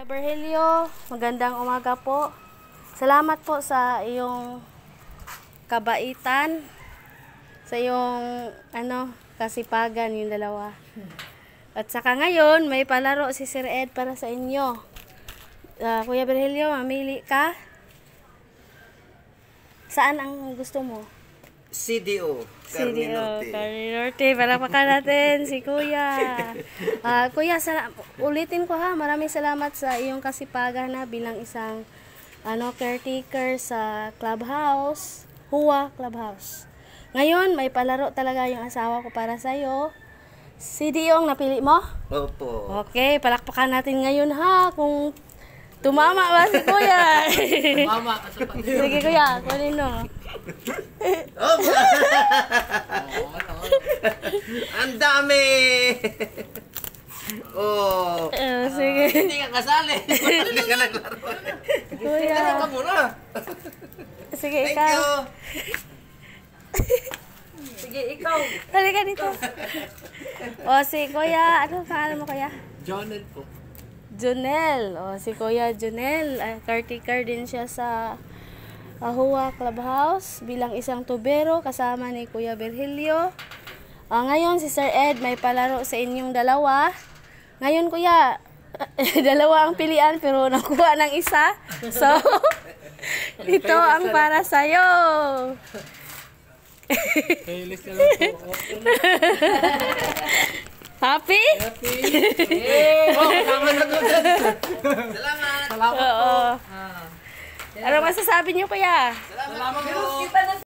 Kuya Virgilio, magandang umaga po. Salamat po sa iyong kabaitan, sa iyong kasipagan yung dalawa. At saka ngayon, may palaro si Sir Ed para sa inyo. Kuya Virgilio, mamili ka. Saan ang gusto mo? CDO, Carne Norte. Carne Norte. Palakpakan natin si Kuya. Kuya, ulitin ko ha. Maraming salamat sa iyong kasipagan na bilang isang caretaker sa clubhouse, Huwa Clubhouse. Ngayon, may palaro talaga yung asawa ko para sa iyo. CDO ang napili mo? Opo. Okay, palakpakan natin ngayon ha. Kung tumama ba si Kuya? Tumama ka sa pagkakas. Sige Kuya, kunin mo. Ang dami! Oh. Sige. Hindi ka kasali. Hindi ka naglaro. Kuya. Ano ka muna? Sige, Thank ikaw. you. Sige, ikaw. Halika dito. Si Kuya, ano pangalan mo Kuya? Jonel po. Junel. Si Kuya Junel, caretaker din siya sa Huwa Clubhouse bilang isang tubero kasama ni Kuya Virgilio. Ngayon si Sir Ed may palaro sa inyong dalawa. Ngayon Kuya, dalawa ang pilian pero nakuha ng isa. So, ito ang para sa'yo. Playlist na lang po. Happy? Happy. Kasama na doon. Salamat. Salamat po. Oo. Ano masasabi niyo Kuya? Salamat po.